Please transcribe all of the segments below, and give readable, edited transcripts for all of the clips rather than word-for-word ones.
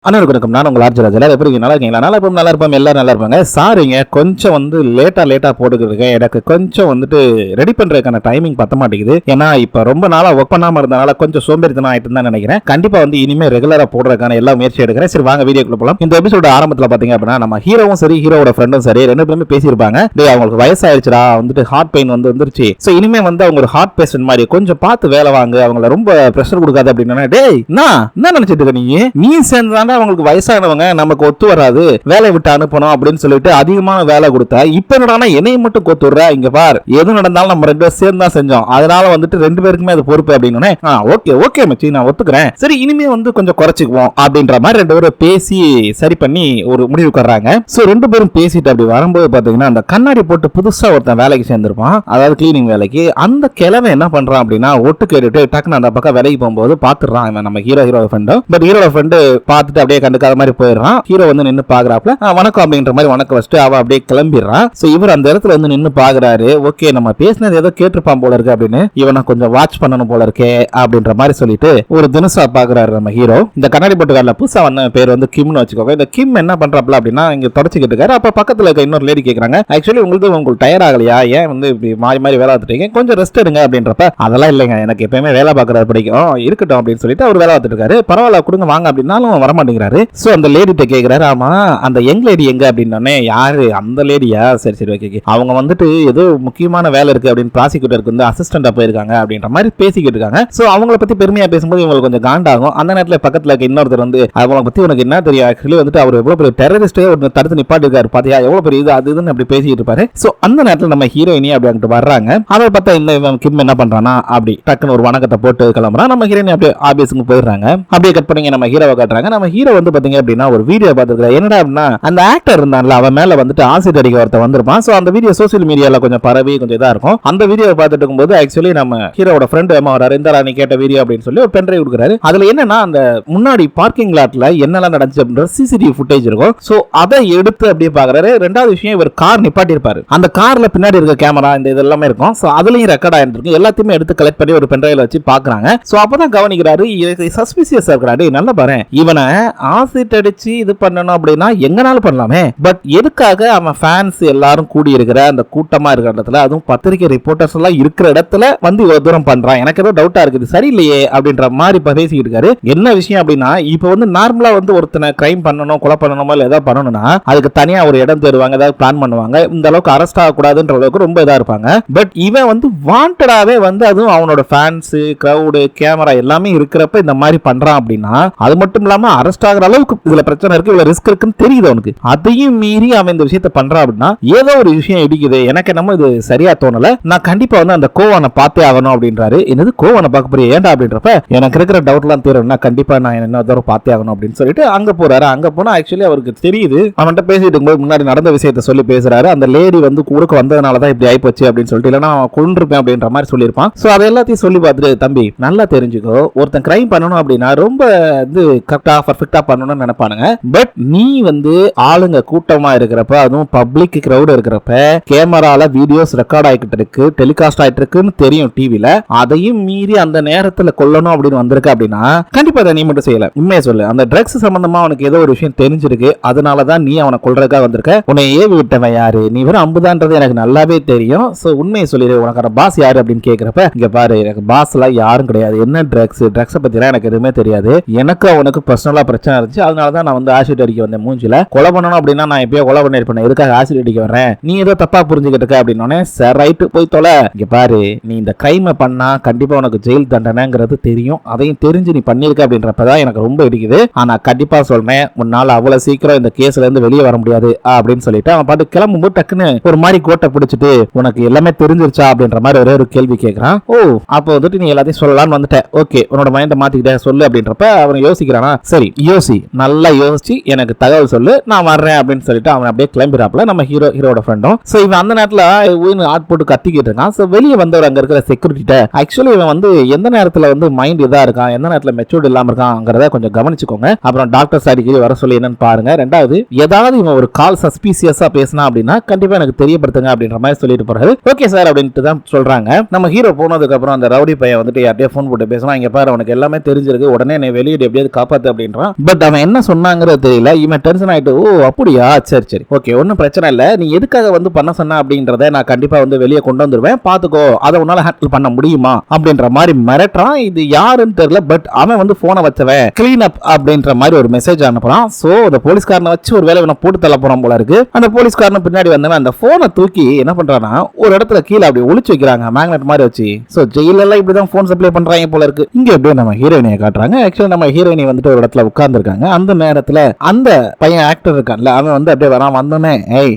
அனைவருக்கும் நான் உங்கள் ஆர்ஜி ராஜா. எப்படி நல்லா இருக்கீங்களா? நல்லா இருப்போம் எல்லாரும் நல்லா இருப்பாங்க. சாரிங்க, கொஞ்சம் வந்து லேட்டா போட்டுக்கிறதுக்கு எனக்கு கொஞ்சம் வந்துட்டு ரெடி பண்றதுக்கான டைமிங் பத்த மாட்டேங்குது. ஏன்னா இப்ப ரொம்ப நாளா ஒர்க் பண்ணாம இருந்தனால கொஞ்சம் சோம்பேறித்தனம் ஆயிட்டு தான் நினைக்கிறேன். கண்டிப்பா வந்து இனிமே ரெகுலரா போடுறதுக்கான எல்லா முயற்சி எடுக்கிறேன். சரி வாங்க வீடியோக்குள்ள போலாம். இந்த எபிசோட ஆரம்பத்துல பாத்தீங்க அப்படின்னா நம்ம ஹீரோவும் சரி ஹீரோட ஃப்ரெண்டும் சரி ரெண்டு பேருமே பேசியிருப்பாங்க. டேய் அவங்களுக்கு வயசாயிருச்சுடா, வந்துட்டு ஹார்ட் பெயின் வந்துருச்சு. சோ இனிமே வந்து அவங்க ஒரு ஹார்ட் பேஷண்ட் மாதிரி கொஞ்சம் பார்த்து வேலை வாங்க, அவங்கள ரொம்ப பிரஷர் கொடுக்காது அப்படின்னு. டேய் என்ன நினைச்சிட்டு இருக்க நீ சேர்ந்து அவங்களுக்கு வயசானவங்க நமக்கு ஒத்து வராது, வேலையை விட்டு அனுப்பணும் அப்படின்னு சொல்லிட்டு அதிகமான வேலை கொடுத்தா இப்ப என்னடா என்னையும் மட்டும் கொத்துடுற, இங்க பார் எது நடந்தாலும் நம்ம ரெண்டு பேரும் சேர்ந்து தான் செஞ்சோம், அதனால வந்துட்டு ரெண்டு பேருக்குமே அது பொறுப்பு அப்படின்னு. ஓகே மச்சி நான் ஒத்துக்கிறேன், சரி இனிமே வந்து கொஞ்சம் குறைச்சிக்குவோம் அப்படின்ற மாதிரி ரெண்டு பேரும் பேசி சரி பண்ணி ஒரு முடிவுக்கு வர்றாங்க. சோ ரெண்டு பேரும் பேசிட்டு அப்படி வரும்போது பாத்தீங்கன்னா அந்த கண்ணாடி போட்டு புதுசா ஒருத்தன் வேலைக்கு சேர்ந்திருப்பான், அதாவது கிளீனிங் வேலைக்கு. அந்த கிழமை என்ன பண்றான் அப்படின்னா ஒட்டு கேட்டுட்டு டக்குன்னு அந்த பக்கம் வேலைக்கு போகும்போது பாத்துறான் நம்ம ஹீரோ ஃப்ரெண்டும். பட் ஹீரோட ஃப்ரெண்டு பார்த்துட்டு அப்படியே கண்டுக்காத மாதிரி போயிடுறான். ஹீரோ வந்து நின்னு பாக்குறாப்ல, வணக்கம் அப்படின்ற மாதிரி வணக்கம் வச்சுட்டு அவ அப்படியே கிளம்பிடுறான். சோ இவர் அந்த இடத்துல வந்து நின்னு பாக்குறாரு. ஓகே நம்ம பேசினது ஏதோ கேட்டிருப்பான் போல இருக்கு அப்படின்னு, இவனை கொஞ்சம் வாட்ச் பண்ணணும் போல இருக்கே அப்படின்ற மாதிரி சொல்லிட்டு ஒரு தினசா பாக்குறாரு நம்ம ஹீரோ. இந்த கண்ணாடி போட்டுக்காரல புதுசா வந்த பேர் வந்து கிம்னு வச்சுக்கோங்க. இந்த கிம் என்ன பண்றாப்ல அப்படின்னா இங்க தொடச்சிக்கிட்டு இருக்காரு. அப்ப பக்கத்துல இருக்க இன்னொரு லேடி கேக்குறாங்க, ஆக்சுவலி உங்களுக்கு டயர் ஆகலையா, ஏன் வந்து இப்படி மாறி வேலை பார்த்துட்டீங்க, கொஞ்சம் ரெஸ்ட் எடுங்க அப்படின்றப்ப அதெல்லாம் இல்லைங்க, எனக்கு எப்பயுமே வேலை பார்க்கறது பிடிக்கும், இருக்கட்டும் அப்படின்னு சொல்லிட்டு அவர் வேலை பார்த்துட்டு இருக்காரு. பரவாயில்ல கொடுங்க வாங்க அப்படின்னாலும் வரமாட்டேங்கிறாரு. சோ அந்த லேடிட்ட கேக்குறாரு, ஆமா அந்த யங் லேடி எங்க அப்படின்னே, யாரு அந்த லேடியா, சரி ஓகே அவங்க வந்துட்டு ஏதோ முக்கியமான வேலை இருக்கு அப்படின்னு ப்ராசிக்யூட்டருக்கு வந்து அசிஸ்டண்டா போயிருக்காங்க அப்படின்ற மாதிரி பேசிக்கிட்டு இருக்காங்க. சோ அவங்கள பத்தி பெருமையா பேசும்போது இவங்களுக்கு கொஞ்சம் காண்டாகும். அந்த நேரத்துல பக்கத்துல இருக்க இன்னொருத்தர் வந்து அவங்கள பத்தி உனக்கு என்ன தெரியும், ஆக்சுவலி வந்துட்டு அவர் எவ்வளவு பெரிய டெரரிஸ்டே ஒரு தடுத்து நிப்பாட்டி இருக்காரு பாத்தியா, எவ்வளவு பெரிய இது அதுன்னு அப்படி பேசிட்டு இருப்பாரு. சோ அந்த நேரத்துல நம்ம ஹீரோயினி அப்படி அங்கிட்டு வர்றாங்க. அதை பார்த்தா இந்த கிம் என்ன பண்றானா அப்படி டக்குன்னு ஒரு வணக்கத்தை போட்டு கிளம்புறான். நம்ம ஹீரோயினி அப்படியே ஆபீஸ்க்கு போயிடுறாங்க. அப்படியே கட் பண்ணி நம்ம ஹீரோவை காட்டுறாங்க. நம்ம ஹீரோ வந்து பாத்தீங்க அப்படின்னா ஒரு வீடியோ பார்த்துருக்காரு. என்னடா அப்படின்னா அந்த ஆக்டர் இருந்தான்ல அவன் மேல வந்துட்டு ஆசிட் அடிக்க ஒருத்த வந்திருப்பான். சோ அந்த வீடியோ சோசியல் மீடியால கொஞ்சம் பரவி கொஞ்சம் இதா இருக்கும். அந்த வீடியோ பார்த்துட்டு இருக்கும்போது ஆக்சுவலி நம்ம ஹீரோட ஃப்ரெண்ட் ஏமா வராரு, இந்த நீ கேட்ட வீடியோ அப்படின்னு சொல்லி ஒரு பென்ட்ரைவ் கொடுக்குறாரு. அதுல என்னன்னா அந்த முன்னாடி பார்க்கிங் லாட்ல என்னெல்லாம் நடந்துச்சு அப்படின்ற சிசிடிவி ஃபுட்டேஜ் இருக்கும். சோ அதை எடுத்து அப்படியே பாக்குறாரு. ரெண்டாவது விஷயம், இவர் கார் நிப்பாட்டி இருப்பாரு, அந்த கார்ல பின்னாடி இருக்க கேமரா இந்த இதெல்லாமே இருக்கும். சோ அதுலயும் ரெக்கார்ட் ஆயிருக்கு. எல்லாத்தையுமே எடுத்து கலெக்ட் பண்ணி ஒரு பென்ட்ரைவ்ல வச்சு பாக்குறாங்க. சோ அப்பதான் கவனிக்கிறாரு, சஸ்பிசியஸா இருக்கிறாரு. நல்லா பாரு, இவனை ஆசிட் அடிச்சு இது பண்ணணும் அப்படின்னா எங்கனாலும் பண்ணலாமே, பட் எதுக்காக அவன் ஃபேன்ஸ் எல்லாரும் கூடி இருக்கிற அந்த கூட்டமா இருக்கிற இடத்துல, அதுவும் பத்திரிகை ரிப்போர்ட்டர்ஸ் எல்லாம் இருக்கிற இடத்துல வந்து இவ்வளவு தூரம் பண்றான், எனக்கு ஏதோ டவுட்டா இருக்குது, சரியில்லையே அப்படின்ற மாதிரி பேசிக்கிட்டு இருக்காரு. என்ன விஷயம் அப்படின்னா இப்ப வந்து நார்மலா வந்து ஒருத்தனை கிரைம் பண்ணணும், கொலை பண்ணணுமா இல்ல ஏதாவது பண்ணணும்னா அதுக்கு தனியா ஒரு இடம் தேடுவாங்க, ஏதாவது பிளான் பண்ணுவாங்க, இந்த அளவுக்கு அரெஸ்ட் ஆகக்கூடாதுன்ற அளவுக்கு ரொம்ப இதா இருப்பாங்க. பட் இவன் வந்து வாண்டடாவே வந்து அதுவும் அவனோட ஃபேன்ஸ் கிரவுடு கேமரா எல்லாமே இருக்கிறப்ப இந்த மாதிரி பண்றான் அப்படின்னா, அது மட்டும் இல்லாம அரெஸ்ட் ஆகிற அளவுக்கு இதுல பிரச்சனை இருக்கு, இதுல ரிஸ்க் இருக்குன்னு தெரியுது அவனுக்கு. அதையும் மீறி அவன் இந்த விஷயத்தை பண்றான் அப்படின்னா ஏதோ ஒரு விஷயம் இடிக்குது, எனக்கு என்னமோ இது சரியா தோணல, நான் கண்டிப்பா வந்து அந்த கோவானை பார்த்தே ஆகணும் அப்படின்றாரு. என்னது கோவானை பார்க்க போறியா, ஏன்டா அப்படின்றப்ப எனக்கு இருக்கிற டவுட் எல்லாம் தீரணும்னா கண்டிப்பா நான் என்ன தூரம் பார்த்தே ஆகணும் அப்படின்னு சொல்லிட்டு அங்க போறாரு. அங்க போனா ஆக்சுவலி அவருக்கு தெரியுது, அவன்கிட்ட பேசிட்டு இருக்கும்போது முன்னாடி நடந்த விஷயத்தை சொல்லி பேசுறாரு. அந்த லேடி வந்து ஊருக்கு வந்ததுனாலதான் இப்படி ஆயிப்போச்சு அப்படின்னு சொல்லிட்டு, இல்லைன்னா அவன் கொண்டிருப்பேன் அப்படின்ற மாதிரி சொல்லியிருப்பான். சோ அதை எல்லாத்தையும் சொல்லி பார்த்துட்டு, தம்பி நல்லா தெரிஞ்சுக்கோ, ஒருத்தன் கிரைம் பண்ணணும் அப்படின்னா ரொம்ப வந்து கரெக்டா பர்ஃபெக்டா பண்ணணும்னு நினைப்பானுங்க. பட் நீ வந்து ஆளுங்க கூட்டமா இருக்கிறப்ப, அதுவும் பப்ளிக் கிரவுட் இருக்கிறப்ப, கேமரால வீடியோஸ் ரெக்கார்ட் ஆகிட்டு இருக்கு, டெலிகாஸ்ட் ஆயிட்டு இருக்குன்னு தெரியும் டிவில, அதையும் மீறி அந்த நேரத்துல கொல்லணும் அப்படின்னு வந்திருக்க அப்படின்னா கண்டிப்பா அதை நீ மட்டும் செய்யல. உண்மையை சொல்லு, அந்த ட்ரக்ஸ் சம்பந்தமா அவனுக்கு ஏதோ ஒரு விஷயம் தெரிஞ்சிருக்கு, அதனாலதான் நீ அவனை கொல்றதுக்காக வந்திருக்க. உன்னை ஏவி விட்டவன் யாரு, நீ வெறும் அம்புதான்றது எனக்கு நல்லாவே தெரியும். சோ உண்மையை சொல்லிடு, உனக்கு பாஸ் யாரு அப்படின்னு கேக்குறப்ப, இங்க பாரு எனக்கு பாஸ் எல்லாம் யாரும் கிடையாது, என்ன ட்ரக்ஸ் பத்தி எனக்கு எதுவுமே தெரியாது, எனக்கு அவனுக்கு பர்சனலா பிரச்சனை இருந்துச்சு, அதனாலதான் நான் வந்து ஆசிட் அடிக்க வந்தேன், மூஞ்சில கொலை பண்ணணும் அப்படின்னா நான் எப்பயோ கொலை பண்ணிருப்பேன், எதுக்காக ஆசிட் அடிக்க வரேன், நீ ஏதோ தப்பா புரிஞ்சுக்கிட்டு இருக்க அப்படின்னோடனே, சரி ரைட்டு போய் தொலை, இங்க பாரு நீ இந்த கிரைமை பண்ணா கண்டிப்பா உனக்கு ஜெயில் தண்டனைங்கிறது தெரியும், அதையும் தெரிஞ்சு நீ பண்ணிருக்க அப்படின்றப்பதான் எனக்கு ரொம்ப இடிக்குது, ஆனா கண்டிப்பா சொல்றேன் உன்னால அவ்வளவு சீக்கிரம் இந்த கேஸ்ல இருந்து வெளியே வர முடியாது அப்படின்னு சொல்லிட்டு அவன் பாட்டு கிளம்பும்போது டக்குன்னு ஒரு மாதிரி கோட்டை பிடிச்சிட்டு, உனக்கு எல்லாமே தெரிஞ்சிருச்சா அப்படின்ற மாதிரி ஒரே ஒரு கேள்வி கேட்கறான். ஓ அப்போ வந்துட்டு நீ எல்லாத்தையும் சொல்லலாம்னு வந்துட்ட, ஓகே உன்னோட மைண்ட மாத்திக்கிட்ட சொல்லு அப்படின்றப்ப அவன் யோசிக்கிறானா, சரி யோசி, நல்லா யோசிச்சு எனக்கு தகவல் சொல்லு, நான் வர்றேன் அப்படின்னு சொல்லிட்டு அவன் அப்படியே கிளம்பிறாப்ல நம்ம ஹீரோட ஃப்ரெண்டும். சோ இவன் அந்த நேரத்துல ஆட் போட்டு கத்திக்கிட்டு இருக்கான். சோ வெளியே வந்தவர் அங்க இருக்கிற செக்யூரிட்டிட்ட, ஆக்சுவலி இவன் வந்து எந்த நேரத்துல வந்து மைண்ட் இதா இருக்கான், எந்த நேரத்துல மெச்சூர்ட் இல்லாம இருக்காங்கிறத கொஞ்சம் கவனிச்சுக்கோங்க, அப்புறம் டாக்டர் சாடிக்கு வர சொல்லி என்னன்னு பாருங்க, ரெண்டாவது ஏதாவது இவன் ஒரு கால் சஸ்பீசியஸா பேசினா அப்படின்னா கண்டிப்பா எனக்கு தெரியப்படுத்துங்க அப்படின்ற மாதிரி சொல்லிட்டு போறாரு. ஓகே சார் அப்படின்ட்டு தான் சொல்றாங்க. நம்ம ஹீரோ போனதுக்கு அப்புறம் அந்த ரவுடி பையன் வந்துட்டு யார்ட்டையோ ஃபோன் போட்டு பேசுறான், இங்க பாரு உனக்கு எல்லாமே தெரிஞ்சிருக்கு, உடனே நீ வெளியிட எப்படியாவது காப்பாத்து அப்படின்றான். பட் அவன் என்ன சொன்னாங்கிறது தெரியல. இவன் டென்ஷன் ஆயிட்டு, ஓ அப்படியா, சரி சரி ஓகே ஒன்னும் பிரச்சனை இல்ல, நீ எதுக்காக வந்து பண்ண சொன்ன அப்படின்றத நான் கண்டிப்பா வந்து வெளியே கொண்டு வந்துருவேன், பாத்துக்கோ, அதை உன்னால ஹேண்டில் பண்ண முடியுமா அப்படின்ற மாதிரி மிரட்டுறான். இது யாருன்னு தெரியல, பட் அவன் வந்து போனை வச்சவன் கிளீன் அப் அப்படின்ற மாதிரி ஒரு மெசேஜ் அனுப்புறான். சோ அந்த போலீஸ்காரனை வச்சு ஒரு வேலை போட்டு தள்ள போறான் போல இருக்கு. அந்த போலீஸ்காரன் பின்னாடி வந்தவன் அந்த போனை தூக்கி என்ன பண்றானா ஒரு இடத்துல கீழே அப்படி ஒளிச்சு வைக்கிறாங்க மேக்னெட் மாதிரி வச்சு. சோ ஜெயில எல்லாம் இப்படிதான் போன் சப்ளை பண்றாங்க போல இருக்கு. இங்க எப்படியே நம்ம ஹீரோயினியை காட்டுறாங்க. ஆக்சுவலா நம்ம ஹீரோயினி வந்துட்டு ஒரு இடத்துல உட்கார்ந்து இருக்காங்க. அந்த நேரத்துல அந்த பையன் ஆக்டர் இருக்கான்ல அவன் வந்து அப்படியே வரான். வந்தோடனே ஏய்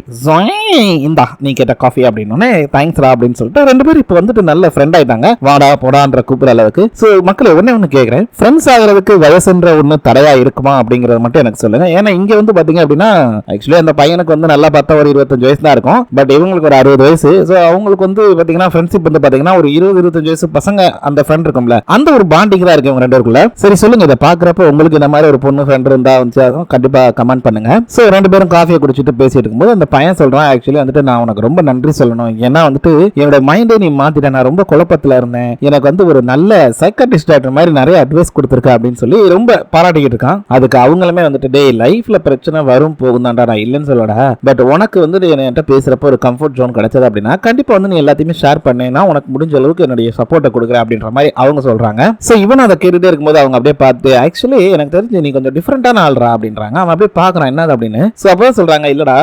இந்தா நீ கேட்ட காஃபி அப்படின்னு தேங்க்ஸ்ரா அப்படின்னு சொல்லிட்டு ரெண்டு பேரும் இப்ப வந்துட்டு நல்ல ஃப்ரெண்ட் ஆயிட்டாங்க. வாடா போடான்ற கூப்பிட அளவுக்கு. சோ மக்களை ஒண்ணு கேக்குறேன், ஃப்ரெண்ட்ஸ் ஆகிறதுக்கு வயசுன்ற ஒண்ணு தடையா இருக்குமா அப்படிங்கறத மட்டும் எனக்கு சொல்லுங்க. ஏன்னா இங்க வந்து பாத்தீங்க அப்படின்னா ஆக்சுவலி அந்த பையனுக்கு வந்து நல்லா பார்த்தா ஒரு 25 வயசு தான் இருக்கும். பட் இவங்களுக்கு ஒரு 60 வயசு. சோ அவங்களுக்கு வந்து பாத்தீங்கன்னா ஃப்ரெண்ட்ஷிப் வந்து பாத்தீங்கன்னா ஒரு 20-25 வயசு பசங்க அந்த ஃப்ரெண்ட் இருக்கும்ல அந்த ஒரு பாண்டிங் தான் இருக்கு இவங்க ரெண்டு பேருக்குள்ள. சரி சொல்லுங்க, இதை பாக்குறப்ப உங்களுக்கு இந்த மாதிரி ஒரு பொண்ணு ஃப்ரெண்ட் இருந்தா வந்து கண்டிப்பா கமெண்ட் பண்ணுங்க. சோ ரெண்டு பேரும் காஃபியை குடிச்சிட்டு பேசிட்டு இருக்கும்போது அந்த பையன் சொல்றான், ஆக்சுவலி வந்துட்டு நான் உனக்கு ரொம்ப நன்றி சொல்லணும். ஏன்னா வந்துட்டு என்னோட மைண்டே நீ மாத்திட்ட, நான் ரொம்ப குழப்பத்துல இருந்தேன், எனக்கு வந்து ஒரு நல்ல சைக்காட்ரிஸ்ட் டாக்டர் மாதிரி நிறைய அட்வைஸ் கொடுத்துருக்க அப்படின்னு சொல்லி ரொம்ப பாராட்டிக்கிட்டு இருக்கான். அதுக்கு அவங்களுமே வந்துட்டு டே லைஃப்ல பிரச்சனை வரும் போகும் தான்டா, நான் இல்லைன்னு சொல்லடா, பட் உனக்கு வந்து என்கிட்ட பேசுறப்ப ஒரு கம்ஃபர்ட் ஜோன் கிடைச்சது அப்படின்னா கண்டிப்பா வந்து நீ எல்லாத்தையுமே ஷேர் பண்ணேன்னா உனக்கு முடிஞ்ச அளவுக்கு என்னுடைய சப்போர்ட்டை கொடுக்குறேன் அப்படின்ற மாதிரி அவங்க சொல்றாங்க. சோ இவன் அதை கேட்டுட்டே இருக்கும்போது அவங்க அப்படியே பார்த்து ஆக்சுவலி எனக்கு தெரிஞ்சு நீ கொஞ்சம் டிஃபரெண்டான ஆள்றா அப்படின்றாங்க. அவன் அப்படியே பாக்குறான் என்னது அப்படின்னு. சோ அப்போ சொல்றாங்க, இல்லடா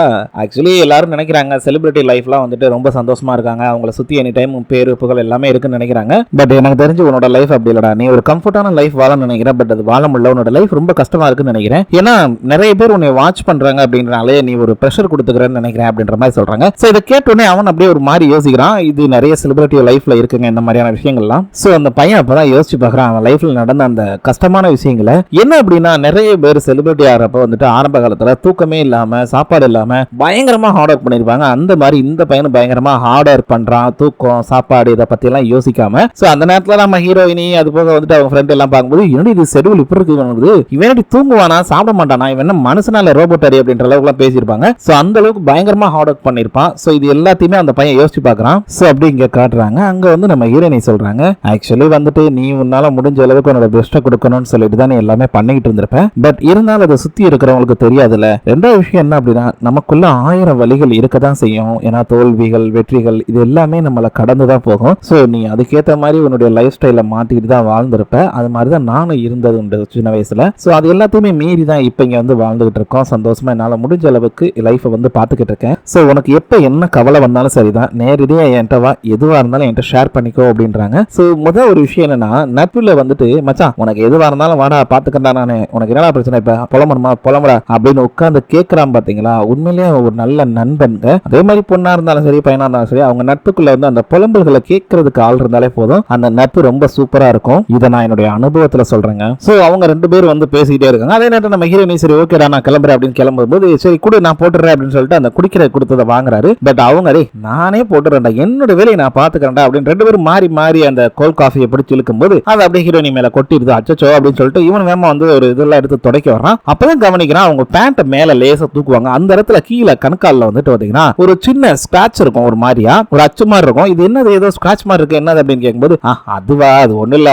ஆக்சுவலி எல்லாரும் நினைக்கிறாங்க செலிபிரிட்டி லைஃப்லாம் வந்துட்டு ரொம்ப சந்தோஷமா இருக்காங்க, அவங்கள சுத்தி எனி டைம் பேரு புகழ் எல்லாமே இருக்குன்னு நினைக்கிறாங்க. பட் எனக்கு தெரிஞ்சு உன்னோட லைஃப் அப்படி இல்லடா, நீ ஒரு கம்ஃபர்டான லைஃப் வாழ நினைக்கிறேன், பட் அது வாழ முடியல, உன்னோட லைஃப் ரொம்ப கஷ்டமா இருக்குன்னு நினைக்கிறேன். ஏன்னா நிறைய பேர் உன்னை வாட்ச் பண்றாங்க அப்படின்றனாலே நீ ஒரு பிரஷர் கொடுத்துக்கிறேன்னு நினைக்கிறேன் அப்படின்ற மாதிரி சொல்றாங்க. சோ இதை கேட்டோடனே அவன் அப்படியே ஒரு மாதிரி யோசிக்கிறான், இது நிறைய செலிபிரிட்டி லைஃப்ல இருக்குங்க இந்த மாதிரியான விஷயங்கள்லாம். சோ அந்த பையன் அப்பதான் யோசிச்சு பார்க்கறான் அவன் லைஃப்ல நடந்த அந்த கஷ்டமான விஷயங்களை. என்ன அப்படின்னா நிறைய பேர் செலிபிரிட்டி ஆகிறப்ப வந்துட்டு ஆரம்ப காலத்துல தூக்கமே இல்லாம சாப்பாடு இல்லாம பயங்கரமா ஹார்ட் ஒர்க் பண்ணிருப்பாங்க. அந்த மாதிரி இந்த பையனும் பயங்கரமா ஹார்ட் ஒர்க் பண்றான், தூக்கம் சாப்பாடு இதை பத்தி எல்லாம் யோசிக்காம. சோ அந்த நேரத்துல நம்ம ஹீரோயினி அது போக வந்துட்டு அவங்க ஃப்ரெண்ட் எல்லாம் பார்க்கும்போது என்னடி இது ஷெட்யூல் இப்படி இருக்கு, இவன் தூங்குவானா சாப்பிட மாட்டானா, இவன் மனுஷனால ரோபோட்டரி அப்படின்ற அளவுக்கு எல்லாம் பேசியிருப்பாங்க. சோ அந்த அளவுக்கு பயங்கரமா ஹார்ட் ஒர்க் பண்ணிருப்பான். சோ இது எல்லாத்தையுமே அந்த பையன் யோசிச்சு பார்க்கறான். சோ அப்படி இங்க காட்டுறாங்க. அங்க வந்து நம்ம ஹீரோயினி சொல்றாங்க, ஆக்சுவலி வந்துட்டு நீ உன்னால முடிஞ்ச அளவுக்கு உன்னோட பெஸ்ட்டை கொடுக்கணும்னு சொல்லிட்டு தான் நீ எல்லாமே பண்ணிக்கிட்டு இருந்திருப்ப, பட் இருந்தாலும் அதை சுத்தி இருக்கிறவங்களுக்கு தெரியாதுல்ல. ரெண்டாவது விஷயம் என்ன அப்படின்னா நமக்குள்ள 1000 வழிகள் இருக்கதான் செய்யும். ஏன்னா தோல்விகள் வெற்றிகள் இது எல்லாமே நம்மளை கடந்துதான் போகும். சோ நீ அதுக்கேற்ற மாதிரி உன்னுடைய லைஃப் ஸ்டைல மாத்திட்டு தான் வாழ்ந்திருப்ப. அது மாதிரிதான் நானும் இருந்தது உண்டு சின்ன வயசுல. சோ அது எல்லாத்தையுமே மீறி தான் இப்ப இங்க வந்து வாழ்ந்துகிட்டு இருக்கோம். சந்தோஷமா என்னால முடிஞ்ச அளவுக்கு லைஃபை வந்து பாத்துக்கிட்டு இருக்கேன். சோ உனக்கு எப்ப என்ன கவலை வந்தாலும் சரிதான், நேரடியா என்கிட்ட வா, எதுவா இருந்தாலும் என்கிட்ட ஷேர் பண்ணிக்கோ அப்படின்றாங்க. சோ முதல் ஒரு விஷயம் என்னன்னா நட்புல வந்துட்டு மச்சான் உனக்கு எதுவா இருந்தாலும் வாடா பாத்துக்கண்டா, நானு உனக்கு என்னடா பிரச்சனை இப்ப புலம்புறமா புலம்புறா அப்படின்னு உட்கார்ந்து கேட்கறான் பாத்தீங்களா. உண்மையிலேயே ஒரு நல்ல நண்பன்க. அதே மாதிரி பொண்ணா இருந்தாலும் சரி பையனா இருந்தாலும் சரி அவங்க நட்புக்குள்ள வந்து அந்த புலம்பல்களை கேட்கறதுக்கு ஆள் இருந்தாலே போதும், அந்த நட்பு ரொம்ப சூப்பரா இருக்கும். இதை நான் என்னுடைய அனுபவத்துல சொல்றேங்க. சோ அவங்க ரெண்டு பேரும் வந்து பேசிக்கிட்டே இருக்காங்க. அதே நேரத்தில் நம்ம ஹீரோயினி சரி ஓகேடா நான் கிளம்புறேன் அப்படின்னு கிளம்பும்போது சரி குடு நான் போட்டுறேன் அப்படின்னு சொல்லிட்டு அந்த குடிக்கிற கொடுத்ததை வாங்குறாரு. பட் அவங்க நானே போட்டுறேன்டா என்னோட வேலையை நான் பாத்துக்கிறேன்டா அப்படின்னு ரெண்டு பேரும் மாறி மாறி அந்த கோல் காஃபியை பிடிச்சி இழுக்கும் போது அது அப்படியே ஹீரோயினி மேல கொட்டிடுது. அச்சச்சோ அப்படின்னு சொல்லிட்டு இவன் வேமா வந்து ஒரு இதெல்லாம் எடுத்து தொடக்க வர்றான். அப்பதான் கவனிக்கிறான் அவங்க பேண்ட மேல லேசா தூக்குவாங்க. அந்த இடத்துல கீழே கணுக்கால்ல வந்துட்டு பாத்தீங்கன்னா ஒரு சின்ன ஸ்கிராட்ச் இருக்கும், ஒரு மாதிரியா ஒரு அச்சு மாதிரி இருக்கும். இது என்னது ஏதோ ஸ்கிராட்ச் மாதிரி இருக்கு என்னது அப்படின்னு கேட்கும்போது அதுவா அது ஒண்ணு இல்ல,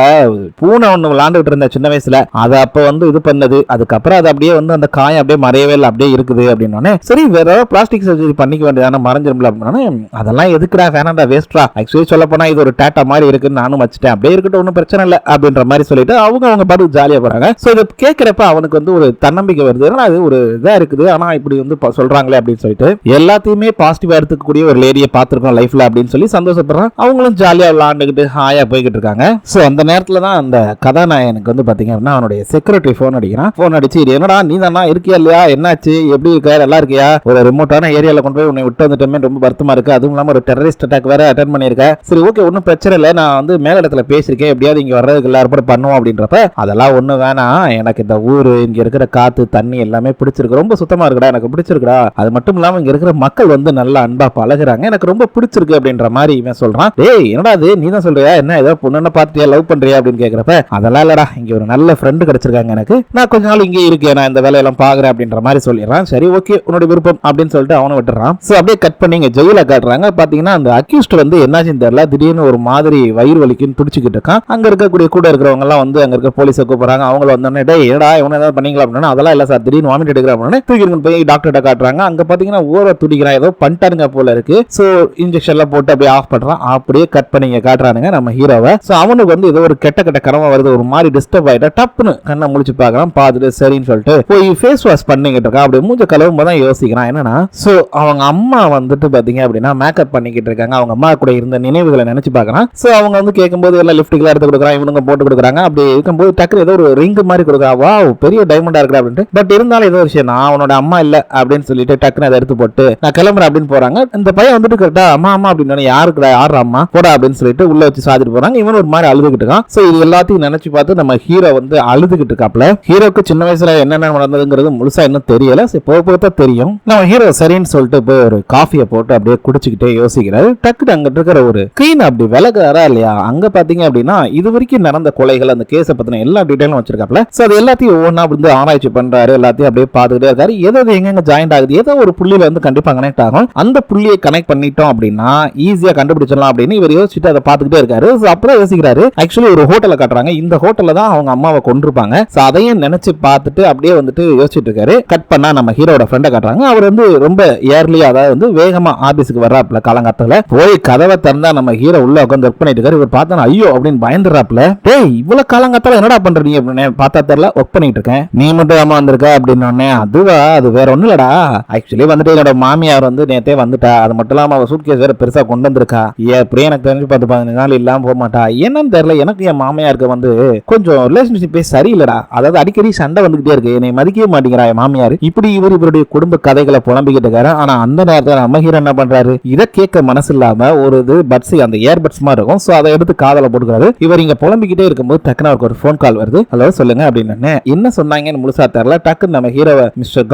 பூனை ஒண்ணு விளையாண்டுட்டு இருந்த சின்ன வயசுல அதை அப்ப வந்து இது பண்ணது, அதுக்கப்புறம் அது அப்படியே வந்து அந்த காயம் அப்படியே மறையவே இல்லை அப்படியே இருக்குது அப்படின்னு. சரி வேற ஏதாவது பிளாஸ்டிக் சர்ஜரி பண்ணிக்க வேண்டியதான மறைஞ்சிரும்ல அப்படின்னா அதெல்லாம் எதுக்குடா வேணாண்டா வேஸ்ட்ரா, ஆக்சுவலி சொல்ல போனா இது ஒரு டாட்டா மாதிரி இருக்குன்னு நானும் வச்சுட்டேன், அப்படியே இருக்கட்டும் ஒன்றும் பிரச்சனை இல்லை அப்படின்ற மாதிரி சொல்லிட்டு அவங்க பாட்டு ஜாலியா போறாங்க. சோ இதை கேட்கிறப்ப அவனுக்கு வந்து ஒரு தன்னம்பிக்கை வருது, அது ஒரு இதா இருக்குது ஆனா இப்படி வந்து சொல்றாங்களே அப்படின்னு சொல்லிட்டு எல்லாத்தையுமே பாசிட்டிவா எடுத்துக்கூடிய ஒரு லேடியை பார்த்திருக்கோம் லைஃப்ல அப்படின்னு சொல்லி சந்தோஷப்படுறான். அவங்களும் ஜாலியா விளையாண்டுக்கிட்டு ஹாயா போய்கிட்டு இருக்காங்க. சோ அந்த நேரத்துல தான் அந்த கதாநாயகனுக்கு வந்து பாத்தீங்க அப்படின்னா அவனுடைய செக்ரட்டரி போன் அடிக்கிறான். போன் அடிச்சு என்னடா நீ தானா இருக்கியா இல்லையா, என்னாச்சு எப்படி இருக்க நல்லா இருக்கியா, ஒரு ரிமோட்டான ஏரியால கொண்டு போய் உன்னை விட்டு வந்துட்டோமே ரொம்ப வருத்தமா இருக்கு, அதுவும் இல்லாம ஒரு டெரரிஸ்ட் அட்டாக் வேற அட்டென்ட் பண்ணிருக்க. சரி ஓகே ஒன்னும் பிரச்சனை இல்லை, நான் வந்து மேல இடத்துல பேசிருக்கேன், எப்படியாவது இங்க வர்றதுக்கு எல்லாரும் பண்ணுவோம் அப்படின்றப்ப அதெல்லாம் ஒண்ணு வேணாம், எனக்கு இந்த ஊரு இங்க இருக்கிற காத்து தண்ணி எல்லாமே பிடிச்சிருக்கு, ரொம்ப சுத்தமா இருக்குடா எனக்கு பிடிச்சிருக்குடா, அது மட்டும் இல்லாம இங்க இருக்கிற மக்கள் வந்து நல்லா அன்பா பழகுறாங்க, எனக்கு ரொம்ப பிடிச்சிருக்கு அப்படின்ற மாதிரி இவன் சொல்றான். டேய் என்னடா அது நீ தான் சொல்றியா, என்ன ஏதோ பொண்ணு பார்த்துட்டியா லவ் பண்றியா அப்படின்னு கேக்குறப்ப அதெல்லாம் இல்லடா இங்க ஒரு நல்ல ஃப்ரெண்டு கிடைச்சிருக்காங்க எனக்கு, நான் கொஞ்ச நாள் இங்கே இருக்கேன், நான் இந்த வேலையெல்லாம் பாக்குறேன் அப்படின்ற மாதிரி சொல்லிடுறான். சரி ஓகே உன்னோட விருப்பம் அப்படின்னு சொல்லிட்டு அவனை விட்டுறான். சோ அப்படியே கட் பண்ணி இங்க ஜெயில காட்டுறாங்க. பாத்தீங்கன்னா அந்த அக்யூஸ்ட் வந்து என்னாச்சுன்னு தெரியல, திடீர்னு ஒரு மாதிரி வயிறு வலிக்குன்னு துடிச்சுக்கிட்டு இருக்கான். அங்க இருக்கக்கூடிய கூட இருக்கிறவங்க எல்லாம் வந்து அங்க இருக்க போலீஸை கூப்பிடுறாங்க. அவங்கள வந்தோடனே டேய் ஏடா இவனை ஏதாவது பண்ணீங்களா அப்படின்னா அதெல்லாம் இல்ல சார், திடீர்னு வாமிட் எடுக்கிற அப்படின்னா தூக்கிட்டு போய் டாக்டர்கிட்ட காட்டுறாங்க. அங்க பாத்தீங்கன்னா ஓர துடிக்கிறான், ஏதோ பண்ணிட்டாருங்க போல இருக்கு. சோ இன்ஜெக்ஷன்லாம் போட்டு அப்படியே ஆஃப் பண்றான். அப்படியே கட் பண்ணி காட்டுறானுங்க நம்ம ஹீரோவை. சோ அவனுக்கு வந்து ஏதோ ஒரு கெட்ட கெட்ட கனவா வருது, ஒரு மாதிரி டிஸ்டர்ப் ஆயிட்டா டப்புன்னு கண்ணை முழிச்சு பாக்குறான். பார்த்துட்டு சரின்னு சொல்லிட்டு போய் ஃபேஸ் வாஷ் பண்ணிக்கிட்டு இருக்கான். அப்படியே மூஞ்ச கலவும் போதான் யோசிக்கிறான் என்னன்னா, சோ அவங்க அம்மா வந்துட்டு பாத்தீங்க அப்படின்னா மேக்கப் பண்ணிக்கிட்டு இருக்காங்க. அவங்க அம்மா கூட இருந்த நினைவுகளை நினைச்சு பாக்குறான். சோ அவங்க வந்து கேட்கும்போது எல்லாம் லிப்டிக்லாம் எடுத்து கொடுக்குறான், இவனுங்க போட்டு கொடுக்குறாங்க. அப்படி இருக்கும்போது டக்குனு ஏதோ ஒரு ரிங் மாதிரி கொடுக்குறான். வாவ் பெரிய டைமண்டா இருக்கு அப்படின்ட்டு. பட் இருந்தாலும் ஏதோ விஷயம், நான் அவனோட அம்மா இல்ல அப்படின்னு சொல்லிட்டு டக்குனு அதை எடுத்து போட்டு நான் கிளம்புறேன் அப்படின்னு போறாங்க. இந்த பையன் வந்துட்டு கரெக்டா அம்மா அம்மா அப்படின்னு யாருக்குடா யாரு அம்மா போடா அப்படின்னு சொல்லிட்டு உள்ள வச்சு சாதிட்டு போறாங்க. இவன் ஒரு மாதிரி அழுதுகிட்டு இருக்கான். சோ இது எல்லாத்தையும் நினைச்சு பார்த்து நம்ம ஹீரோ வந்து அழுதுகிட்டு இருக்காப்ல. ஹீரோக்கு சின்ன வயசுல என்னென்ன நடந்ததுங்கிறது முழுசா இன்னும் தெரியல. போக போக தான் தெரியும். நம்ம ஹீரோ சரின்னு சொல்லிட்டு போய் ஒரு காஃபியை போட்டு அப்படியே குடிச்சுக்கிட்டே யோசிக்கிறாரு. டக்குனு அங்கிட்டு இருக்கிற ஒரு ஸ்கிரீன் அப்படி விலகாரா இல்லையா, அங்க பாத்தீங்க அப்படின்னா இது வரைக்கும் நடந்த கொலைகள் அந்த கேஸை பத்தின எல்லா டீடைலும் வச்சிருக்காப்ல. சோ அது எல்லாத்தையும் ஒவ்வொன்றா வந்து ஆராய்ச்சி பண்றாரு. எல்லாத்தையும் அப்படியே பார்த்துக்கிட்டே இருக்காரு. ஏதோ எங்க ஜாயிண்ட் ஆகுது, ஏதோ ஒரு புள்ளியில வந்து கண்டிப்பா கனெக்ட் ஆகும். அந்த புள்ளியை கனெக்ட் பண்ணிட்டோம் அப்படின்னா ஈஸியா கண்டுபிடிச்சிடலாம் அப்படின்னு இவர் யோசிச்சுட்டு அதை பார்த்துக்கிட்டே இருக்காரு. அப்பதான் யோசிக்கிறாரு, ஆக்சுவலி ஒரு ஹோட்டலை காட்டுறாங்க. இந்த ஹோட்டல்ல தான் அவங்க அம்மாவை கொண்டிருப்பாங்க. சோ அதையும் நினைச்சு பார்த்துட்டு அப்படியே வந்துட்டு யோசிச்சுட்டு இருக்காரு. கட் பண்ணா நம்ம ஹீரோட ஃப்ரெண்டை காட்டுறாங்க. அவர் வந்து ரொம்ப ஏர்லியா, அதாவது வந்து வேகமா ஆபீஸ்க்கு வர்றாப்ல. காலங்காத்தால போய் கதவை திறந்தா நம்ம ஹீரோ உள்ள உட்காந்து ஒர்க் பண்ணிட்டு இருக்காரு. இவர் பார்த்தா ஐயோ அப்படின்னு பயந்துறாப்ல. டேய் இவ்வளவு காலங்காத்தால என்னடா பண்றீங்க அப்படின்னு பார்த்தா தெரியல, ஒர்க் பண்ணிட்டு இருக்கேன். நீ மட்டும் ஏமா வந்திருக்க அப்படின்னு. அதுவா, அது வேற ஒண்ணு இல்லடா, ஆக்சுவலி வந்துட்டு என்னோட மாமியார் வந்து நேத்தே வந்துட்டா. அது மட்டும் இல்லாம அவ சூட்கேஸ் வேற பெருசா கொண்டு வந்திருக்கா. எப்படியும் எனக்கு தெரிஞ்சு 10-15 நாள் இல்லாம போக மாட்டா. என்னன்னு தெரியல, எனக்கு என் மாமியாருக்கு வந்து கொஞ்சம் ரிலேஷன்ஷிப்பே சரியில்லடா. அதாவது அடிக்கடி சண்டை வந்துகிட்டே இருக்கு, என்னை மதிக்கவே மாட்டேங்கிறா என் மாமியார். இப்படி இவருடைய குடும்ப கதைகளை புலம்பிக்கிட்டு இருக்காரு. ஆனா அந்த நேரத்தில் நம்ம ஹீரோ என்ன பண்றாரு, இதை கேட்க மனசு இல்லாம ஒரு இது பட்ஸ், அந்த இயர் பட்ஸ் மாதிரி இருக்கும். சோ அதை எடுத்து காதல போட்டுக்கிறாரு. இவர் இங்க புலம்பிக்கிட்டே இருக்கும்போது டக்குனு அவருக்கு ஒரு ஃபோன் கால் வருது. ஹலோ சொல்லுங்க அப்படின்னு. என்ன சொன்னாங்கன்னு முழுசா தெரியல. டக்குன்னு நம்ம ஹீரோவை மிஸ்டர்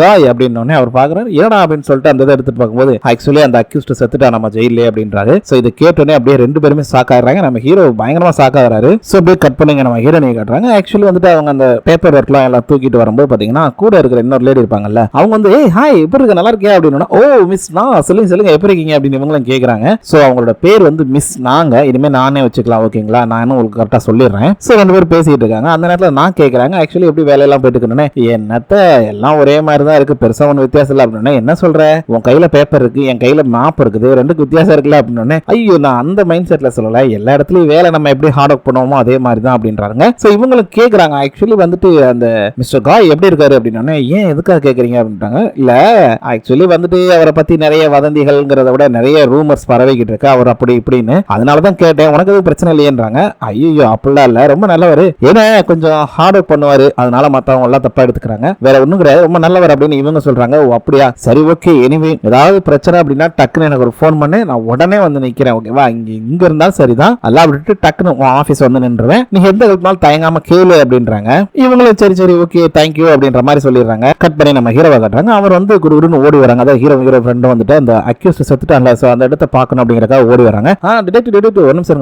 காய் அப்படின்னு அவர் பாக்குறாரு. ஏடா அப்படின்னு சொல்லிட்டு அந்த இதை எடுத்துட்டு பார்க்கும்போது ஆக்சுவலி அந்த அக்யூஸ்ட் செத்துட்டா நம்ம ஜெயிலே அப்படின்றாரு. சோ இதை கேட்டோன்னே அப்படியே ரெண்டு பேருமே சாக்காடுறாங்க. நம்ம ஹீரோ பயங்கரமா சாக்காடுறாரு. சோ அப்படியே கட் பண்ணுங்க நம்ம ஹீரோனை காட்டுறாங்க. ஆக்சுவலி வந்துட்டு அவங்க அந்த பேப்பர் ஒர்க்லாம் எல்லாம் தூக்கிட்டு வரும்போது பாத்தீங்கன்னா கூட இருக்கிற இன்னொரு லேடி இருப்பாங்கல்ல, அவங்க வந்து ஏய் ஹாய் எப்படி இருக்க, நல்லா இருக்கியா அப்படின்னு. ஓ மிஸ் நான், சொல்லுங்க எப்படி இருக்கீங்க அப்படின்னு இவங்களும் கேக்குறாங்க. சோ அவங்களோட பேர் வந்து மிஸ் நாங்க, இனிமே நானே வச்சுக்கலாம் ஓகேங்களா, நான் உங்களுக்கு கரெக்டா சொல்லிடுறேன். சோ ரெண்டு பேரும் பேசிட்டு இருக்காங்க. அந்த நேரத்தில் நான் கேட்கறாங்க ஆக்சுவலி எப்படி வேலையெல்லாம் போயிட்டு இருக்கேன்னு. என்னத்த எல்லாம் ஒரே மாதிரி தான் இருக்கு, பெருசா ஒன்றும் வித்தியாசம் இல்லை அப்படின்னு. என்ன சொல்ற, உன் கையில பேப்பர் இருக்கு, என் கையில மேப் இருக்குது, ரெண்டுக்கு வித்தியாசம் இருக்குல்ல அப்படின்னு. ஐயோ நான் அந்த மைண்ட் செட்ல சொல்லல, எல்லா இடத்துலயும் வேலை நம்ம எப்படி ஹார்ட் ஒர்க் பண்ணுவோமோ அதே மாதிரி தான் அப்படின்றாங்க. சோ இவங்களுக்கு கேக்குறாங்க ஆக்சுவலி வந்துட்டு அந்த மிஸ்டர் காய் எப்படி இருக்காரு அப்படின்னு. ஏன் எதுக்காக கேக்குறீங்க அப்படின்ட்டாங்க. இல்ல ஆக்சுவலி வந்துட்டு அவரை பத்தி நிறைய வதந்திகள்ங்கிறத விட நிறைய ரூமர்ஸ் பரவிக்கிட்டு இருக்கு, அவர் அப்படி இப்படின்னு, அதனாலதான் கேட்டேன், உனக்கு எதுவும் பிரச்சனை இல்லையேன்றாங்க. ஐயோ அப்படிலாம் இல்ல, ரொம்ப நல்லவர், ஏன்னா கொஞ்சம் ஹார்ட் ஒர்க் பண்ணுவாரு, அதனால மத்தவங்க எல்லாம் தப்பா எடுத்துக்கிறாங்க, வேற ஒண்ணும் கிடையாது, ரொம்ப நல்லவர் அப்படின்னு இவங்க சொல்றாங்க. ஓ அப்படியா, சரி ஓகே, எனிவே ஏதாவது பிரச்சனை அப்படின்னா டக்குன்னு எனக்கு ஒரு ஃபோன் பண்ணு, நான் உடனே வந்து நிக்கிறேன் ஓகேவா, இங்க இருந்தாலும் சரிதான், எல்லாம் விட்டுட்டு டக்குன்னு உன் ஆபீஸ் வந்து நின்றுவேன், நீ எந்த ஹெல்ப்னாலும் தயங்காம கேளு அப்படின்றாங்க. இவங்களும் சரி சரி ஓகே தேங்க்யூ அப்படின்ற மாதிரி சொல்லிடுறாங்க. கட் பண்ணி நம்ம ஹீரோவை காட்டுறாங்க. அவர் வந்து குடுகுடுன்னு ஓடி வராங்க. அதாவது ஹீரோ ஃப்ரெண்ட் வந்துட்டு அந்த அக்யூஸ்ட் செத்துட்டான்ல, சோ அந்த இடத்தை பார்க்கணும் அப்படிங்கறதுக்காக ஓடி வராங்க. டிடெக்டிவ் ஒரு நிமிஷம்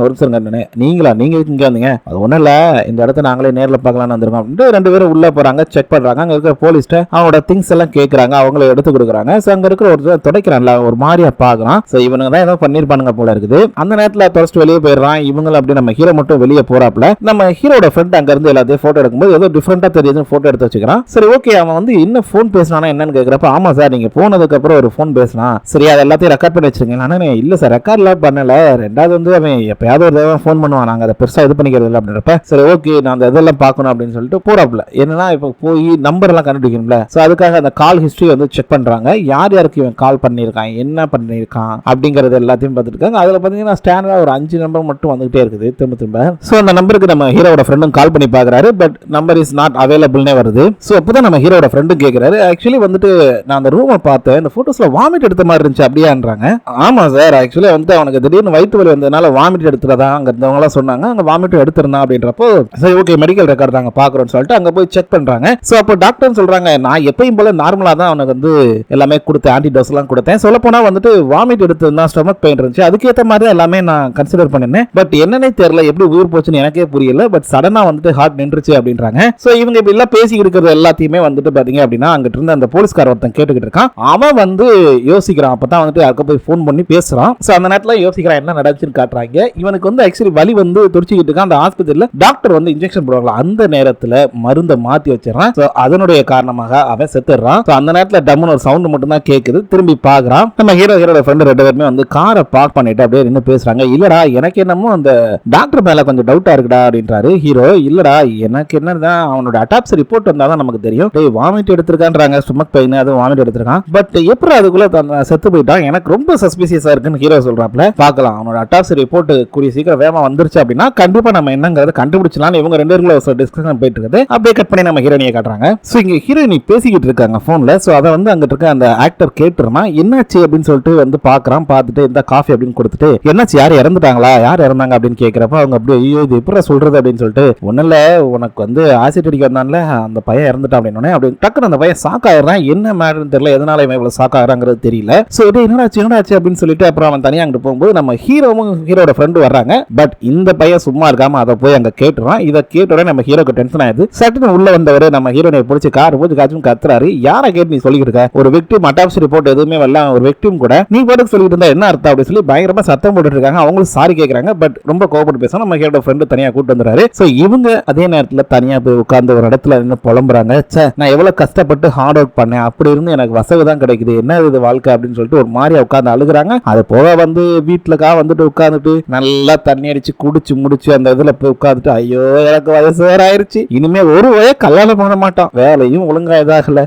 நீங்க இங்க வந்தீங்க, அது ஒண்ணும் இல்ல, இந்த இடத்த நாங்களே நேர்ல பார்க்கலாம்னு வந்திருக்கோம் அப்படின்ட்டு ரெண்டு பேரும் உள்ள போறாங்க, செக் பண்றாங்க. அங்க இருக்கிற போலீஸ்ட அவங்களோட திங்ஸ் எல்லாம் கேக்குறாங்க, அவங்கள எடுத்து கொடுக்குறாங்க. சோ அங்க இருக்கிற ஒரு துடைக்கிறான்ல, ஒரு மாதிரியா பாக்குறான். சோ இவனுங்க தான் ஏதோ பண்ணிருப்பானுங்க போல இருக்குது. அந்த நேரத்துல தொடச்சிட்டு வெளியே போயிடுறான். இவங்க அப்படி நம்ம ஹீரோ மட்டும் வெளியே போறாப்ல. நம்ம ஹீரோட ஃப்ரெண்ட் அங்க இருந்து எல்லாத்தையும் போட்டோ எடுக்கும்போது ஏதோ டிஃபரெண்டா தெரியுது, போட்டோ எடுத்து வச்சுக்கிறான். சரி ஓகே, அவன் வந்து இன்னும் போன் பேசினானா என்னன்னு கேக்குறப்ப, ஆமா சார் நீங்க போனதுக்கு அப்புறம் ஒரு போன் பேசினான், சரி அது எல்லாத்தையும் ரெக்கார்ட் பண்ணி வச்சிருக்கீங்க. நானே இல்ல சார் ரெக்கார்ட்லாம் பண்ணல, ரெண்டாவது வந்து அவன் எப்பயாவது ஒரு தடவை போன் பண்ணுவான், நாங்க அதை பெருசா இது பண்ணிக்கிறது இல்லை அப்படின்றப்ப, சரி ஓகே நான் அந்த இதெல்லாம் பார்க்கணும் அப்படின்னு சொல்லிட்டு போறாப்ல. என்னன்னா இப்போ போய் நம்பர் எல்லாம் கண்டுபிடிக்கணும்ல, சோ அதுக்காக அந்த கால் ஹிஸ்டரி வந்து செக் பண்றாங்க, யார் யாருக்கு இவன் கால் பண்ணிருக்கான், என்ன பண்ணிருக்கான் அப்படிங்கறது எல்லாத்தையும் பார்த்துட்டு இருக்காங்க. அதுல பாத்தீங்கன்னா ஸ்டாண்டர்டா ஒரு 5 நம்பர் மட்டும் வந்துகிட்டே இருக்குது திரும்ப. சோ அந்த நம்பருக்கு நம்ம ஹீரோட ஃப்ரெண்டும் கால் பண்ணி பாக்குறாரு, பட் நம்பர் இஸ் நாட் அவைலபிள்னே வருது. சோ அப்பதான் நம்ம ஹீரோட ஃப்ரெண்டும் கேக்குறாரு, ஆக்சுவலி வந்துட்டு நான் அந்த ரூமை பார்த்தேன், இந்த போட்டோஸ்ல வாமிட் எடுத்த மாதிரி இருந்துச்சு அப்படியான்றாங்க. ஆமா சார், ஆக்சுவலி வந்து அவனுக்கு திடீர்னு வயிற்று வலி வந்ததுனால வாமிட் எடுத்துறதா அங்க இருந்தவங்க எல்லாம் சொன்னாங்க, அங்க வாமிட் எடுத்திருந்தான் அப்படின்றப்போ சரி ஓகே மெடிக்கல் ரெக்கார்ட் தாங்க பாக்குறோம்னு சொல்லிட்டு அங்க போய் செக் பண்றாங்க. சோ அப்போ டாக்டர் சொல்றாங்க, நான் எப்பயும் போல நார்மலா தான் அவனுக்கு வந்து எல்லாமே கொடுத்தேன், ஆன்டிடோஸ் எல்லாம் கொடுத்தேன், சொல்ல போனா வந்துட்டு வாமிட் எடுத்திருந்தா, ஸ்டொமக் பெயின் இருந்துச்சு, அதுக்கேற்ற மாதிரி எல்லாமே நான் கன்சிடர் பண்ணினேன், பட் என்னன்னே தெரியல எப்படி உயிர் போச்சுன்னு எனக்கே புரியல, பட் சடனா வந்துட்டு ஹார்ட் நின்றுச்சு அப்படின்றாங்க. சோ இவங்க இப்படி எல்லாம் பேசிக்கிட்டு இருக்கிறது எல்லாத்தையுமே வந்துட்டு பாத்தீங்க அப்படின்னா அங்கிட்டு இருந்த அந்த போலீஸ்கார ஒருத்தன் கேட்டுக்கிட்டு இருக்கான். அவன் வந்து யோசிக்கிறான், அப்பதான் வந்துட்டு யாருக்கு போய் போன் பண்ணி பேசுறான். சோ அந்த நேரத்துல யோசிக்கிறான் என்ன நடந்துச்சுன்னு காட்டுறாங்க. இவனுக்கு வந்து ஆக்சுவலி வலி வந்து துடிச்சிக்கிட்டு இருக்கான். அந்த ஆஸ்பத்திரியில டாக்டர் வந்து இன்ஜெக்ஷன் போடுவாங்களா, அந்த நேரத்துல மருந்தை மாத்தி வச்சிடறான். அதனுடைய காரணமாக அவன் செத்துறான். அந்த நேரத்துல டம்னு ஒரு சவுண்ட் மட்டும் தான் கேக்குது. திரும்பி பாக்குறான். நம்ம ஹீரோட ஃப்ரெண்ட் 2 பேருமே வந்து காரை பார்க் பண்ணிட்டு அப்படியே நின்னு பேசுறாங்க. இல்லடா எனக்கு என்னமோ அந்த டாக்டர் மேல கொஞ்சம் டவுட்டா இருக்குடா அப்படின்றாரு ஹீரோ. இல்லடா எனக்கு என்னதான் அவனோட அட்டாப்சி ரிப்போர்ட் வந்தாதான் நமக்கு தெரியும். வாமிட் எடுத்திருக்கான்றாங்க, ஸ்டொமக் பெயின், அது வாமிட் எடுத்திருக்கான். பட் எப்படி அதுக்குள்ள செத்து போயிட்டான், எனக்கு ரொம்ப சஸ்பிசியஸா இருக்குன்னு ஹீரோ சொல்றாப்ல. பார்க்கலாம் அவனோட அட்டாப்சி ரிப்போர்ட் கூடிய சீக்கிரம் வேகமா வந்துருச்சு அப்படின்னா கண்டிப்பா நம்ம என்னங்கறத கண்டுபிடிச்சலாம். இவங்க 2 பேருக்குள்ள ஒரு டிஸ்கஷன் போயிட்டு இருக்குது. அப்படியே கட் பண்ணி நம்ம ஹீரோயினியை காட்டுறாங்க. சோ இங்க ஹீரோயினி பேசிக்கிட்டு இருக்காங்க போன்ல. சோ அதை வந்து அங்க இருக்க அந்த ஆக்டர் கேட்டுறான். என்னாச்சு அப்படின்னு சொல்லிட்டு வந்து பாக்குறான். பார்த்துட்டு இந்த காஃபி அப்படின்னு கொடுத்துட்டு என்னாச்சு, யார் இறந்துட்டாங்களா, யார் இறந்தாங்க அப்படின்னு கேட்கிறப்ப அவங்க அப்படியே ஐயோ இது எப்படி சொல்றது அப்படின்னு சொல்லிட்டு ஒண்ணுல உனக்கு வந்து ஆசிட் அடிக்க வந்தான்ல அந்த பையன் இறந்துட்டான் அப்படின்னு அப்படி டக்குன்னு அந்த பையன் ஷாக் ஆயிடுறான். என்ன மேட்டர்னு தெரியல, எதனால இவன் இவ்வளவு ஷாக் ஆகிறாங்கிறது தெரியல. சோ இது என்னடாச்சு அப்படின்னு சொல்லிட்டு அப்புறம் அவன் தனியா அங்கிட்டு போகும்போது நம்ம ஹீரோவும் ஹீரோட ஃப்ரெண்டு வர்றாங்க. பட் இந்த பையன் சும்மா இருக்காம அதை போய் அங்க கேட்டுறான். இதை கேட்ட உடனே நம்ம ஹீரோக்கு டென்ஷன் ஆயிடுது. சட்டுன்னு உள்ள வந்தவர் நம்ம ஹீரோனை பிடிச்சி கார் போச்சு காச்சும் கத்துறாரு. யாரை கேட்டு நீ சொல்லிட்டு இருக்க, ஒரு விக்டிம் அட்டாப்சி ரிப்போர்ட் எதுவுமே வரல, ஒரு விக்டிம் கூட நீ பாட்டுக்கு சொல்லிட்டு இருந்தா என்ன அர்த்தம் அப்படின்னு சொல்லி பயங்கரமா சத்தம் போட்டுட்டு இருக்காங்க. அவங்களும் சாரி கேட்கறாங்க. பட் ரொம்ப கோபப்பட்டு பேசணும். நம்ம ஹீரோட ஃப்ரெண்டு தனியா கூட்டு வந்துறாரு. சோ இவங்க அதே நேரத்துல தனியா போய் உட்கார்ந்து ஒரு இடத்துல நின்று புலம்புறாங்க. நான் எவ்வளவு கஷ்டப்பட்டு ஹார்ட் ஒர்க் பண்ணேன், அப்படி இருந்து எனக்கு வசவு தான் கிடைக்குது, என்ன இது வாழ்க்கை அப்படின்னு சொல்லிட்டு ஒரு மாதிரி உட்கார்ந்து அழுகுறாங்க. அது போக வந்து வீட்டுலக்கா வந்துட்டு உட்கார்ந்துட்டு நல்லா தண்ணி அடிச்சு குடிச்சு முடிச்சு அந்த இதுல போய் உட்கார்ந்துட்டு ஐயோ எனக்கு வயசு வேற ஆயிருச்சு, இனிமே ஒரு வய கல்யாணம் பண்ண மாட்டான், வேலையும் ஒழுங்கா இதாகல,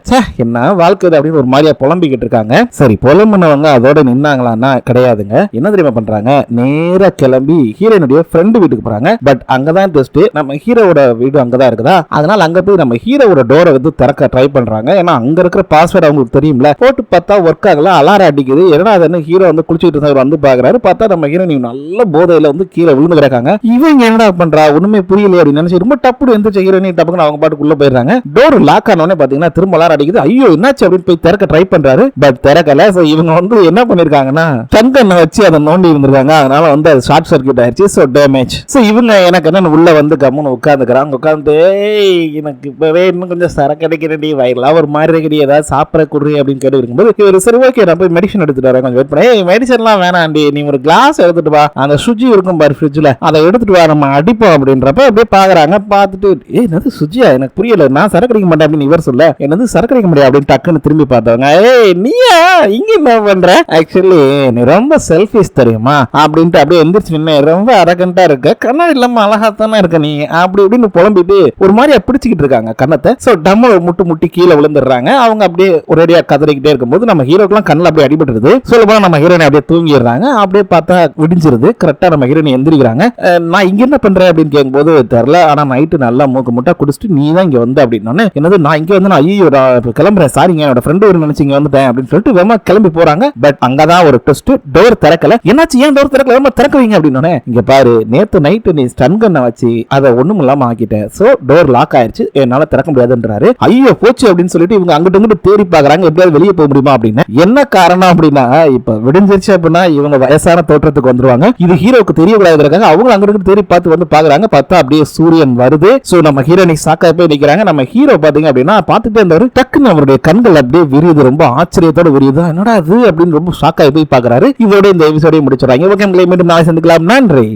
என்ன வாழ்க்கை அப்படின்னு ஒரு மாதிரியா புலம்பிக்கிட்டு இருக்காங்க. சரி புலம்புனவங்க அதோட நின்னாங்களான்னா கிடையாதுங்க. என்ன தெரியுமா பண்றாங்க, நேரா கிளம்பி ஹீரோனுடைய ஃப்ரெண்டு வீட்டுக்கு போறாங்க. பட் அங்கதான் ட்விஸ்ட், நம்ம ஹீரோவோட வீடு அங்கதான் இருக்குதா, அதனால அங்க போய் நம்ம ஹீரோவோட டோரை வந்து திறக்க ட்ரை பண்றாங்க. ஏன்னா அங்க இருக்கிற பாஸ்வேர்டு அவங்களுக்கு தெரியும்ல. போட்டு பார்த்தா ஒர்க் ஆகல, அலாரம் அடிக்குது. ஏன்னா அது ஹீரோ வந்து குளிச்சுட்டு இருந்தவர் வந்து பாக்குறாரு. பார்த்தா நம்ம ஹீரோ நீ நல்ல போதையில வந்து கீழே விழுந்து கிடக்காங்க. இவங்க என்னடா பண்றா ஒண்ணுமே புரியல அப்படின்னு நினைச்சு ரொம்ப டப்பு எந்திரிச்ச ஹீரோனி டப்புன்னு அவங்க பாட்டுக்குள்ள போயிடுறாங்க. டோர் லாக் ஆனோடனே பாத்தீங்கன்னா திரும்ப அலாரம் அடிக்குது. ஐயோ என்னாச்சு அப்படின்னு போய் திறக்க ட்ரை பண்றாரு. பட் திறக்கல. இவங்க வந்து என்ன பண்ணிருக்காங்கன்னா தங்கண்ணை வச்சு அதை நோண்டி இருந்திருக்காங்க. அதனால வந்து அது ஷார்ட் சர்க்யூட் ஆயிடுச்சு. So damage. சோ இவங்க எனக்கு என்ன உள்ள வந்து கம்முன்னு உட்காந்துக்கிறாங்க. உட்காந்து எனக்கு இப்பவே இன்னும் கொஞ்சம் சரக்கு அடிக்கிறடி, வயிறுலாம் ஒரு மாதிரி இருக்கடி, ஏதாவது சாப்பிட குடுறி அப்படின்னு கேட்டு இருக்கும்போது இவர் சரி ஓகே நான் போய் மெடிசன் எடுத்துட்டு வரேன், கொஞ்சம் வெயிட் பண்ண. மெடிசன்லாம் வேணாண்டி, நீ ஒரு கிளாஸ் எடுத்துட்டு வா, அந்த சுஜி இருக்கும் பாரு ஃப்ரிட்ஜ்ல, அதை எடுத்துட்டு வா நம்ம அடிப்போம் அப்படின்றப்ப அப்படியே பாக்குறாங்க. பார்த்துட்டு என்னது சுஜியா, எனக்கு புரியல, நான் சரக்கு அடிக்க மாட்டேன் அப்படின்னு இவர் சொல்ல, என்னது சரக்கு அடிக்க முடியாது அப்படின்னு டக்குன்னு திரும்பி பார்த்தவங்க நீயா இங்க என்ன பண்ற, ஆக்சுவலி நீ ரொம்ப செல்ஃபிஷ் தெரியுமா அப்படின்ட்டு அப்படியே எந்திரிச்சு நின்று ரொம்ப அரகண்டா இருக்க, கண்ணாடி இல்லாம அழகாத்தானே இருக்க நீ அப்படி இப்படின்னு புலம்பிட்டு ஒரு மாதிரி பிடிச்சிக்கிட்டு இருக்காங்க கண்ணத்தை. சோ டம்ம முட்டி கீழே விழுந்துடுறாங்க. அவங்க அப்படியே ஒரேடியா கதறிக்கிட்டே இருக்கும்போது நம்ம ஹீரோக்கெல்லாம் கண்ணில் அப்படியே அடிபட்டுருது. சொல்ல போனா நம்ம ஹீரோனை அப்படியே தூங்கிடுறாங்க. அப்படியே பார்த்தா விடிஞ்சிருது. கரெக்டா நம்ம ஹீரோனை எந்திரிக்கிறாங்க. நான் இங்க என்ன பண்றேன் அப்படின்னு கேட்கும்போது தெரியல, ஆனா நைட்டு நல்லா மூக்கு முட்டா குடிச்சிட்டு நீ தான் இங்க வந்து அப்படின்னு, என்னது நான் இங்க வந்து ஐயோ கிளம்புறேன் சாரிங்க என்னோட ஃப்ரெண்டு ஒரு நினைச்சு இங்க வந்துட்டேன் அப்படின்னு சொல்லிட்டு வேமா கிளம்பி போறாங்க. பட் அங்கதான் ஒரு ட்விஸ்ட், டோர் திறக்கல. என்னாச்சு ஏன் டோர் திறக்கல, வேமா திறக்குவீங்க அப்படின்னு, இங்க பாரு நேத்து நைட்டு நீ ஸ்டன் கண்ணை வச்சு அதை ஒண்ணும் இல்லாம ஆக்கிட்டேன். சோ டோர் லாக் ஆயிடுச்சு, என்னால திறக்க முடியாதுன்றாரு. ஐயோ போச்சு அப்படின்னு சொல்லிட்டு இவங்க அங்கிட்டு இங்கிட்டு தேடி பாக்குறாங்க எப்படியாவது வெளியே போக முடியுமா அப்படின்னு. என்ன காரணம் அப்படின்னா இப்ப விடிஞ்சிருச்சு அப்படின்னா இவங்க வயசான தோற்றத்துக்கு வந்துருவாங்க. இது ஹீரோக்கு தெரியக்கூடாது, அவங்க அங்கிட்டு தேடி பார்த்து வந்து பாக்குறாங்க. பார்த்தா அப்படியே சூரியன் வருது. சோ நம்ம ஹீரோனி சாக்கா போய் நிக்கிறாங்க. நம்ம ஹீரோ பாத்தீங்க அப்படின்னா பார்த்துட்டே இருந்தவர் டக்குன்னு அவருடைய கண்கள் அப்படியே விரியுது, ரொம்ப ஆச்சரியத்தோட விரியுது. என்னடா அது அப்படின்னு ரொம்ப ஷாக்காய் போய் பாக்குறாரு. இதோட இந்த எபிசோட முடிச்சுறாங்க. ஓகே மீண்டும் நாளை சந்திக்கலாம். நன்றி.